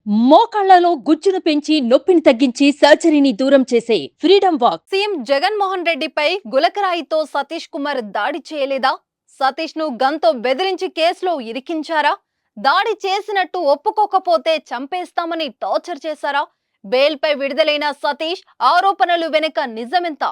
మోకాళ్లలో గుజ్జును పెంచి నొప్పిని తగ్గించి సర్జరీని దూరం చేసే ఫ్రీడమ్ వాక్. సీఎం జగన్మోహన్ రెడ్డిపై గులకరాయితో సతీష్ కుమార్ దాడి చేయలేదా? సతీష్ ను గన్తో బెదిరించి కేసులో ఇరికించారా? దాడి చేసినట్టు ఒప్పుకోకపోతే చంపేస్తామని టార్చర్ చేశారా? బెయిల్పై విడుదలైన సతీష్ ఆరోపణలు వెనుక నిజమెంత?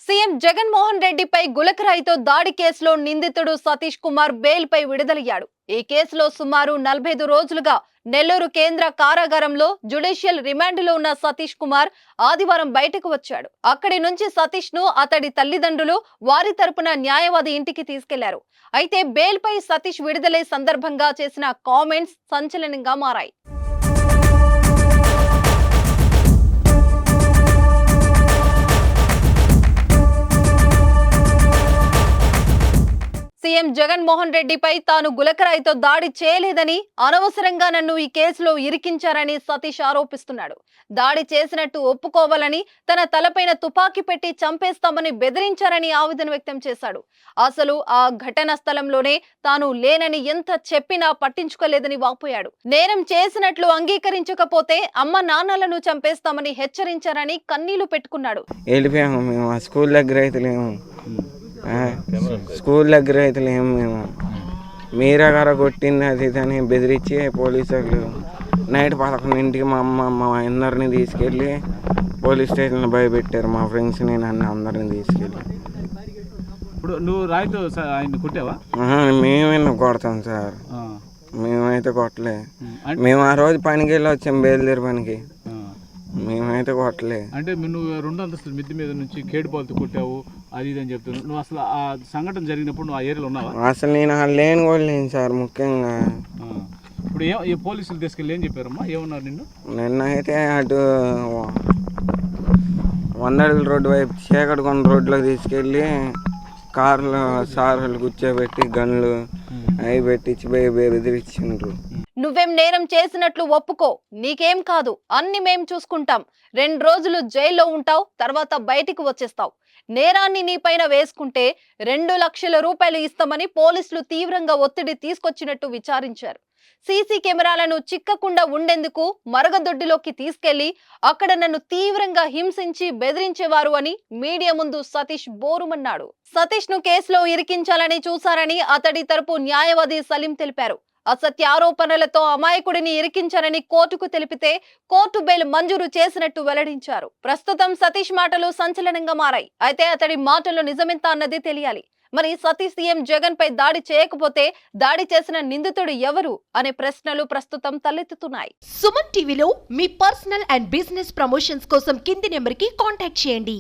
సీఎం జగన్మోహన్ రెడ్డిపై గులకరాయితో దాడి కేసులో నిందితుడు సతీష్ కుమార్ బెయిల్ పై విడుదలయ్యాడు. ఈ కేసులో సుమారు 45 రోజులుగా నెల్లూరు కేంద్ర కారాగారంలో జ్యుడిషియల్ రిమాండ్లో ఉన్న సతీష్ కుమార్ ఆదివారం బయటకు వచ్చాడు. అక్కడి నుంచి సతీష్ ను అతడి తల్లిదండ్రులు వారి తరపున న్యాయవాది ఇంటికి తీసుకెళ్లారు. అయితే బెయిల్ పై సతీష్ విడుదలై సందర్భంగా చేసిన కామెంట్స్ సంచలనంగా మారాయి. సీఎం జగన్మోహన్ రెడ్డిపై తాను గులకరాయితో దాడి చేయలేదని, అనవసరంగా నన్ను ఈ కేసులో ఇరికించారని సతీష్ ఆరోపిస్తున్నాడు. దాడి చేసినట్టు ఒప్పుకోవాలని, తన తలపైన తుపాకీ పెట్టి చంపేస్తామని బెదిరించారని ఆవేదన వ్యక్తం చేశాడు. అసలు ఆ ఘటన స్థలంలోనే తాను లేనని ఎంత చెప్పినా పట్టించుకోలేదని వాపోయాడు. నేరం చేసినట్లు అంగీకరించకపోతే అమ్మ నాన్నలను చంపేస్తామని హెచ్చరించారని కన్నీళ్లు పెట్టుకున్నాడు. స్కూల్ దగ్గర అయితే లేము మేము. మీరా గార కొట్టింది అది ఇదని బెదిరించి పోలీసులు నైట్ 11ంటికి మా అమ్మ మా అందరిని తీసుకెళ్ళి పోలీస్ స్టేషన్లో భయపెట్టారు. మా ఫ్రెండ్స్ని నన్ను అందరిని తీసుకెళ్ళి. ఇప్పుడు నువ్వు రాయితో ఆయన కొట్టావా? మేమే కొడతాం సార్, మేమైతే కొట్టలే. మేము ఆ రోజు పనికి వెళ్ళి వచ్చాం, బయలుదేరి పనికి. మేమైతే కొట్టలే. అంటే నువ్వు 2 అంతస్తుల మిద్ది మీద నుంచి కేడుపాలతో కొట్టావు అది ఇది అని చెప్తున్నావు. నువ్వు అసలు ఆ సంఘటన జరిగినప్పుడు నువ్వు ఆ ఏరియాలో ఉన్నావా? అసలు నేను లేని కూడా లేను సార్. ముఖ్యంగా ఇప్పుడు ఏ పోలీసులు తీసుకెళ్ళి ఏం చెప్పారమ్మా, ఏమన్నారు నిన్ను? నిన్నైతే అటు 100 అడుగుల రోడ్డు వైపు చీకటికొండ రోడ్లోకి తీసుకెళ్ళి కార్లో సార్లు కూర్చోబెట్టి గన్లు అవి పెట్టించి బెదిరించిండ్రు. నువ్వేం నేరం చేసినట్లు ఒప్పుకో, నీకేం కాదు, అన్ని మేం చూసుకుంటాం. 2 రోజులు జైల్లో ఉంటావు, తర్వాత బయటికి వచ్చేస్తావు. నేరాన్ని నీపైన వేసుకుంటే 2 లక్షల రూపాయలు ఇస్తామని పోలీసులు తీవ్రంగా ఒత్తిడి తీసుకొచ్చినట్టు విచారించారు. సీసీ కెమెరాలను చిక్కకుండా ఉండేందుకు మరగదొడ్డిలోకి తీసుకెళ్లి అక్కడ నన్ను తీవ్రంగా హింసించి బెదిరించేవారు అని మీడియా ముందు సతీష్ బోరుమన్నాడు. సతీష్ ను కేసులో ఇరికించాలని చూశారని అతడి తరపు న్యాయవాది సలీం తెలిపారు. అసత్య ఆరోపణలతో అమాయకుడిని ఇరికించారని కోర్టుకు తెలిపితే కోర్టు బెయిల్ మంజూరు చేసినట్టు వెల్లడించారు. ప్రస్తుతం సతీష్ మాటలు సంచలనంగా మారాయి. అయితే అతడి మాటలు నిజమెంత అన్నది తెలియాలి. మరి సతీష్ సీఎం జగన్ పై దాడి చేయకపోతే దాడి చేసిన నిందితుడు ఎవరు అనే ప్రశ్నలు ప్రస్తుతం తలెత్తుతున్నాయి. సుమన్ టీవీలో మీ పర్సనల్ అండ్ బిజినెస్ ప్రమోషన్స్ కోసం కింది నెంబర్ కి కాంటాక్ట్ చేయండి.